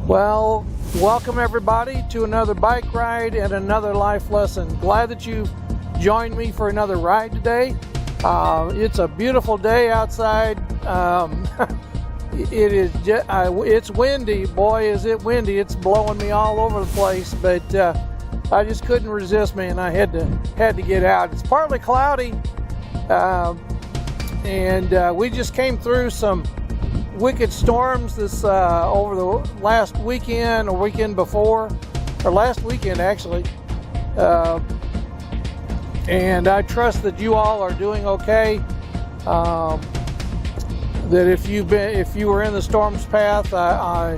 Well, welcome everybody to another bike ride and another life lesson. Glad that you joined me for another ride today. It's a beautiful day outside. It's windy. Boy, is it windy. It's blowing me all over the place, but I just couldn't resist, man. I had to get out. It's partly cloudy, and we just came through some wicked storms this over the last weekend or weekend before, or last weekend actually, and I trust that you all are doing okay. That if you were in the storm's path, I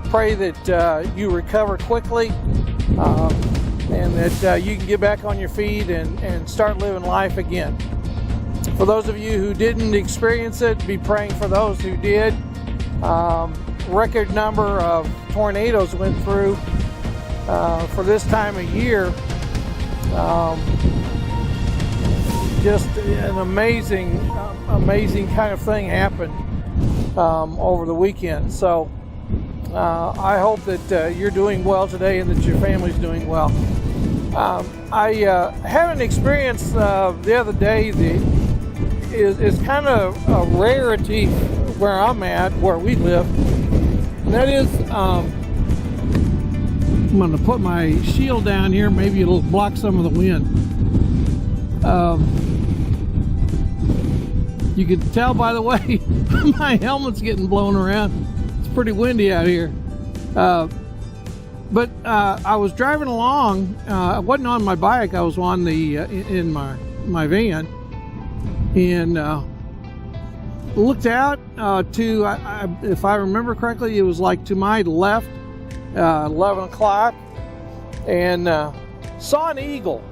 pray that you recover quickly, and that you can get back on your feet and start living life again. For those of you who didn't experience it, be praying for those who did. Record number of tornadoes went through for this time of year. Just an amazing kind of thing happened over the weekend. So I hope that you're doing well today and that your family's doing well. I had an experience the other day that is kind of a rarity where I'm at, where we live. And that is, I'm going to put my shield down here. Maybe it'll block some of the wind. You can tell by the way my helmet's getting blown around. It's pretty windy out here. But I was driving along. I wasn't on my bike. I was on the in my van, and looked out to, if I remember correctly, it was like to my left, 11 o'clock, and saw an eagle.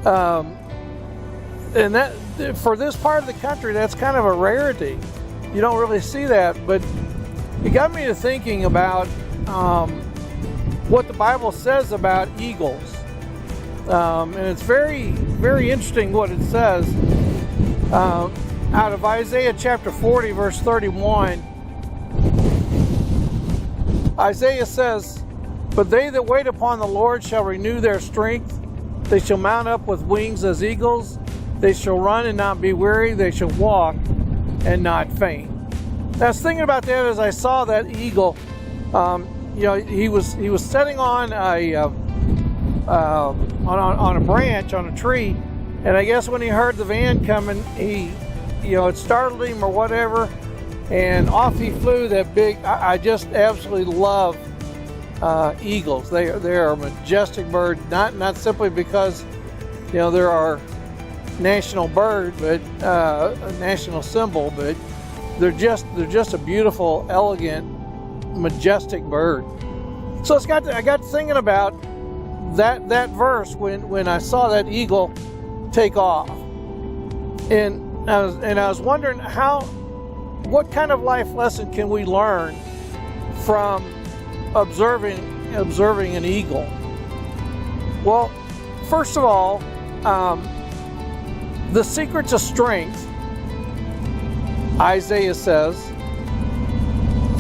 And that, for this part of the country, that's kind of a rarity. You don't really see that, but it got me to thinking about what the Bible says about eagles. And it's very, very interesting what it says. Out of Isaiah chapter 40, verse 31, Isaiah says, "But they that wait upon the Lord shall renew their strength. They shall mount up with wings as eagles. They shall run and not be weary. They shall walk and not faint." I was thinking about that as I saw that eagle. He was sitting on a branch on a tree, and I guess when he heard the van coming, it startled him or whatever, and off he flew. That big, I just absolutely love eagles. They are a majestic bird, not simply because they're our national bird, but a national symbol, but they're just a beautiful, elegant, majestic bird. So I got to thinking about that verse when I saw that eagle take off, and I was wondering what kind of life lesson can we learn from observing an eagle? Well, first of all, the secret to strength, Isaiah says,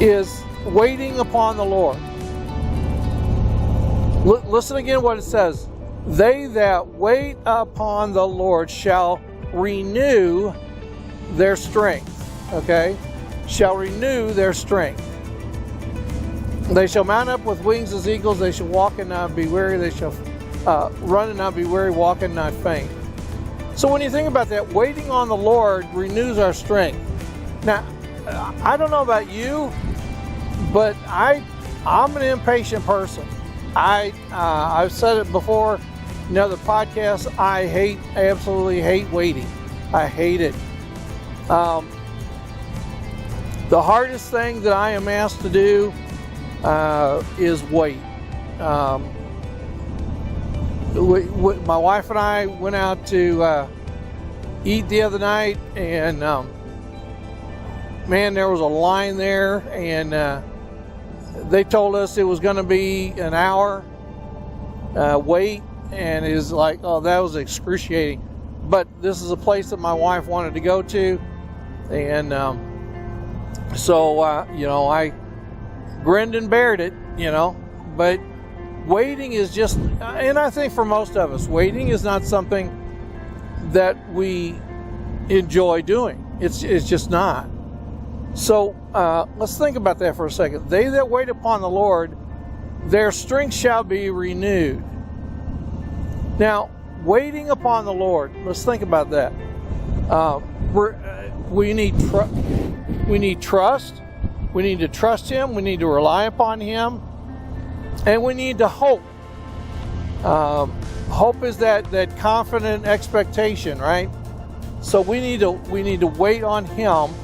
is waiting upon the Lord. Listen again what it says. They that wait upon the Lord shall renew their strength. Okay? Shall renew their strength. They shall mount up with wings as eagles. They shall walk and not be weary. They shall run and not be weary, walk and not faint. So when you think about that, waiting on the Lord renews our strength. Now, I don't know about you, but I'm an impatient person. I've said it before in other podcasts. I absolutely hate waiting. I hate it. The hardest thing that I am asked to do is wait. My wife and I went out to eat the other night, and man, there was a line there, and they told us it was going to be an hour wait, and it was like, oh, that was excruciating. But this is a place that my wife wanted to go to, and so I grinned and bared it, but waiting is just, and I think for most of us, waiting is not something that we enjoy doing. It's just not. So let's think about that for a second. They that wait upon the Lord, their strength shall be renewed. Now, waiting upon the Lord, let's think about that. We need trust. We need to trust Him. We need to rely upon Him. And we need to hope. Hope is that confident expectation, right? So we need to wait on Him,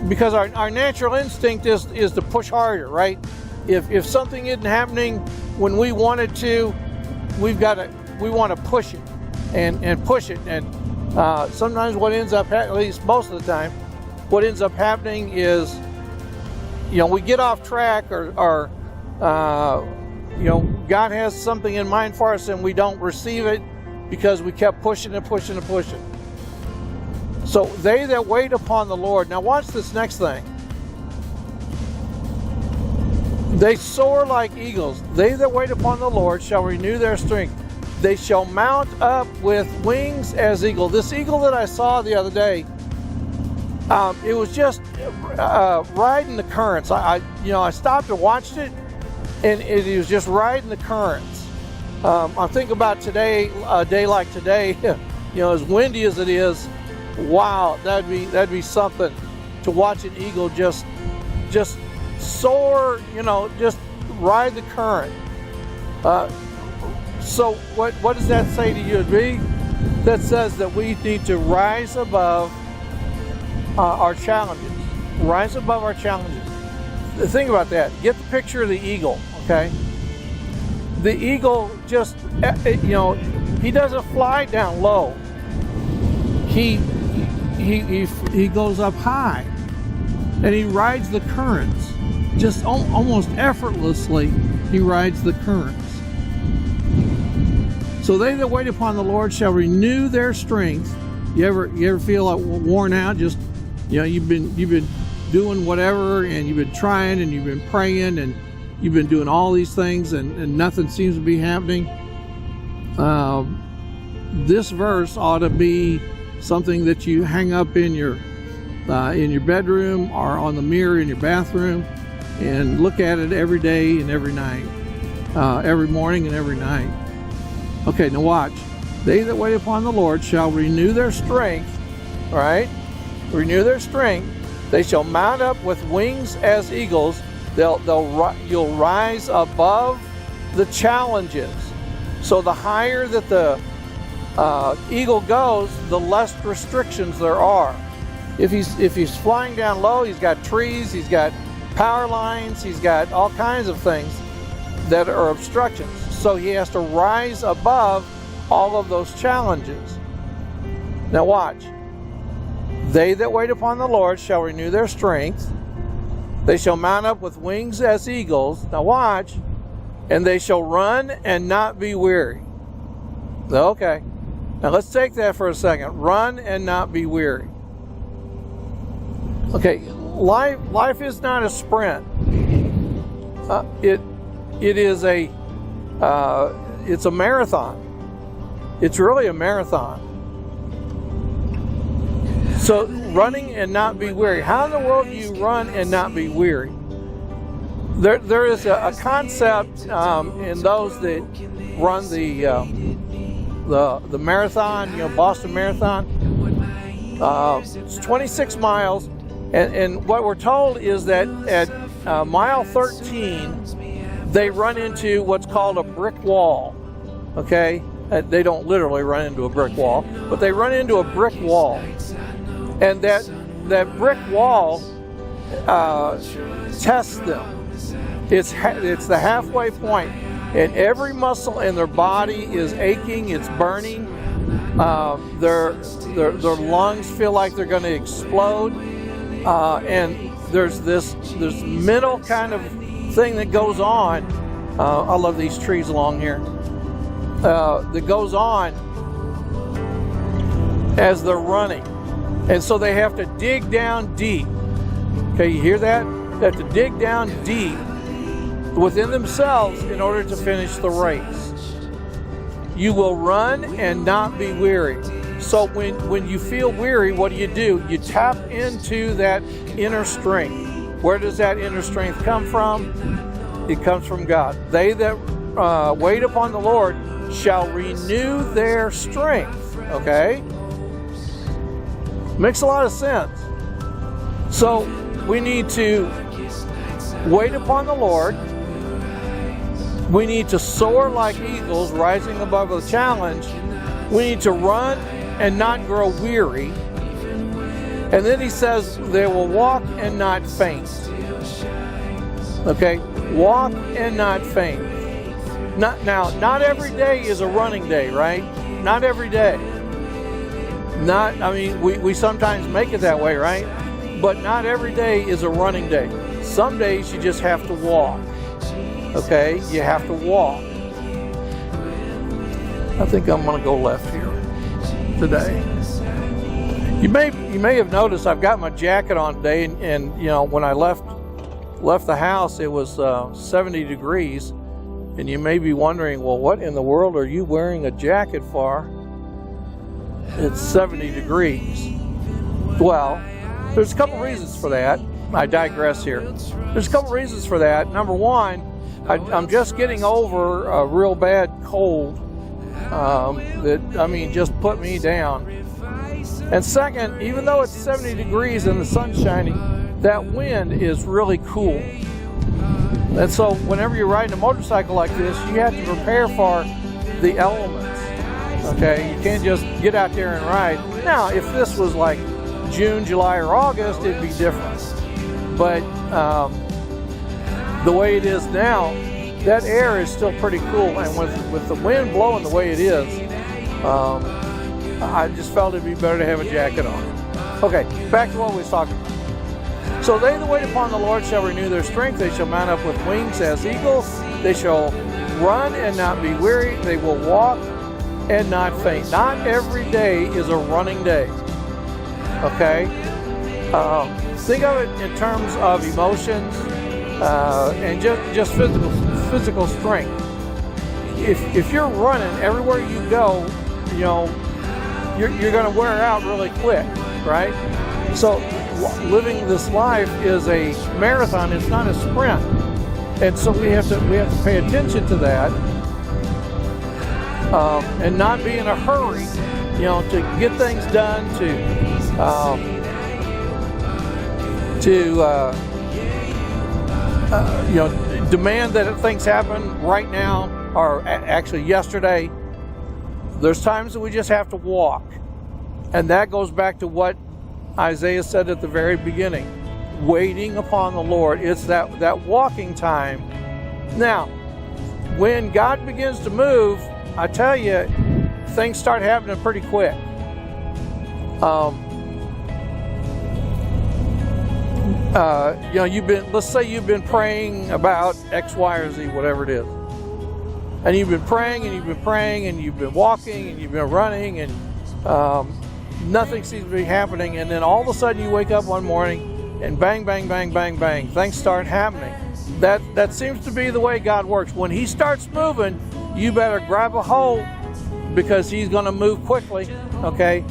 because our natural instinct is to push harder, right? If something isn't happening when we want it to, we want to push it and push it. And sometimes what ends up, at least most of the time, what ends up happening is, we get off track, or God has something in mind for us and we don't receive it because we kept pushing and pushing and pushing. So they that wait upon the Lord. Now watch this next thing. They soar like eagles. They that wait upon the Lord shall renew their strength. They shall mount up with wings as eagle. This eagle that I saw the other day, it was just riding the currents. I stopped and watched it, and it was just riding the currents. I'm thinking about today, a day like today, as windy as it is. Wow, that'd be something to watch an eagle just soar, just ride the current. So what does that say to you and me? That says that we need to rise above our challenges. Rise above our challenges. Think about that. Get the picture of the eagle, okay? The eagle just, he doesn't fly down low. He goes up high, and he rides the currents. Just almost effortlessly, he rides the currents. So they that wait upon the Lord shall renew their strength. You ever feel like worn out? Just you've been doing whatever, and you've been trying, and you've been praying, and you've been doing all these things, and nothing seems to be happening. This verse ought to be something that you hang up in your bedroom or on the mirror in your bathroom, and look at it every day and every night, every morning and every night. Okay, now watch. They that wait upon the Lord shall renew their strength. All right, renew their strength. They shall mount up with wings as eagles. You'll rise above the challenges. So the higher that the eagle goes, the less restrictions there are. If he's flying down low, he's got trees, he's got power lines, he's got all kinds of things that are obstructions. So he has to rise above all of those challenges. Now watch. They that wait upon the Lord shall renew their strength. They shall mount up with wings as eagles. Now watch. And they shall run and not be weary. Okay. Now let's take that for a second. Run and not be weary. Okay. Life is not a sprint. It is it's a marathon. It's really a marathon. So running and not be weary. How in the world do you run and not be weary? There is a concept in those that run the marathon, Boston Marathon. It's 26 miles, and what we're told is that at mile 13, they run into what's called a brick wall. Okay, they don't literally run into a brick wall, but they run into a brick wall, and that brick wall tests them. It's the halfway point, and every muscle in their body is aching. It's burning. Their lungs feel like they're going to explode, and there's this mental kind of thing that goes on. I love these trees along here. That goes on as they're running, and so they have to dig down deep. Okay, you hear that? They have to dig down deep within themselves in order to finish the race. You will run and not be weary. So when you feel weary, what do? You tap into that inner strength. Where does that inner strength come from? It comes from God. They that wait upon the Lord shall renew their strength. Okay? Makes a lot of sense. So we need to wait upon the Lord. We need to soar like eagles, rising above the challenge. We need to run and not grow weary. And then he says they will walk and not faint. Okay? Walk and not faint. Not every day is a running day, right? Not every day. We sometimes make it that way, right? But not every day is a running day. Some days you just have to walk. Okay? You have to walk. I think I'm going to go left here today. You may have noticed I've got my jacket on today, and you know, when I left the house, it was 70 degrees, and you may be wondering, well, what in the world are you wearing a jacket for? It's 70 degrees. Well, there's a couple reasons for that. I digress here. There's a couple reasons for that. Number one, I'm just getting over a real bad cold that just put me down. And second, even though it's 70 degrees and the sun's shining, that wind is really cool. And so whenever you're riding a motorcycle like this, you have to prepare for the elements. Okay, you can't just get out there and ride. Now, if this was like June, July, or August, it'd be different. But the way it is now, that air is still pretty cool. And with the wind blowing the way it is, I just felt it'd be better to have a jacket on. Okay, back to what we was talking about. So they that wait upon the Lord shall renew their strength. They shall mount up with wings as eagles. They shall run and not be weary. They will walk and not faint. Not every day is a running day. Okay? Think of it in terms of emotions and just physical strength. If you're running everywhere you go, you know, you're going to wear out really quick, right? So living this life is a marathon. It's not a sprint, and so we have to pay attention to that, and not be in a hurry, you know, to get things done, demand that things happen right now or actually yesterday. There's times that we just have to walk. And that goes back to what Isaiah said at the very beginning. Waiting upon the Lord. It's that walking time. Now, when God begins to move, I tell you, things start happening pretty quick. Let's say you've been praying about X, Y, or Z, whatever it is. And you've been praying, and you've been praying, and you've been walking, and you've been running, and nothing seems to be happening. And then all of a sudden you wake up one morning, and bang, bang, bang, bang, bang, things start happening. That seems to be the way God works. When He starts moving, you better grab a hold, because He's going to move quickly, okay?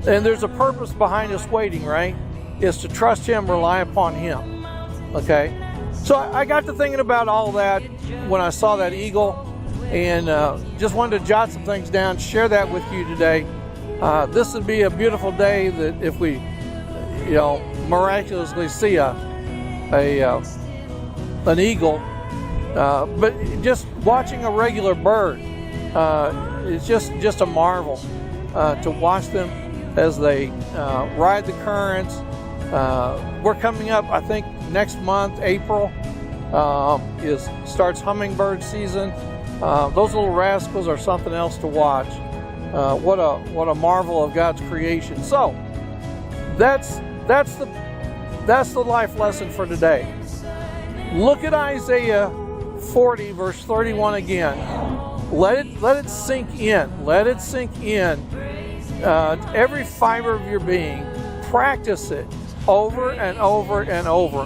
And there's a purpose behind us waiting, right? Is to trust Him, rely upon Him, okay? So I got to thinking about all that when I saw that eagle, and just wanted to jot some things down, share that with you today. This would be a beautiful day that if we, miraculously see an eagle, but just watching a regular bird, it's just a marvel to watch them as they ride the currents. We're coming up, I think, next month, April, starts hummingbird season. Those little rascals are something else to watch. What a marvel of God's creation. So that's the life lesson for today. Look at Isaiah 40 verse 31 again. Let it sink in. Let it sink in. Every fiber of your being. Practice it. over and over and over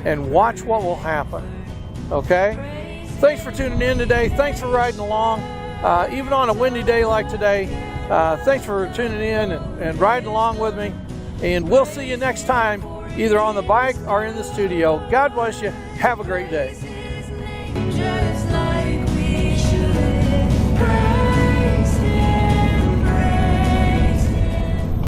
and watch what will happen. Okay? Thanks for tuning in today. Thanks for riding along. Even on a windy day like today, thanks for tuning in and riding along with me. And we'll see you next time, either on the bike or in the studio. God bless you. Have a great day.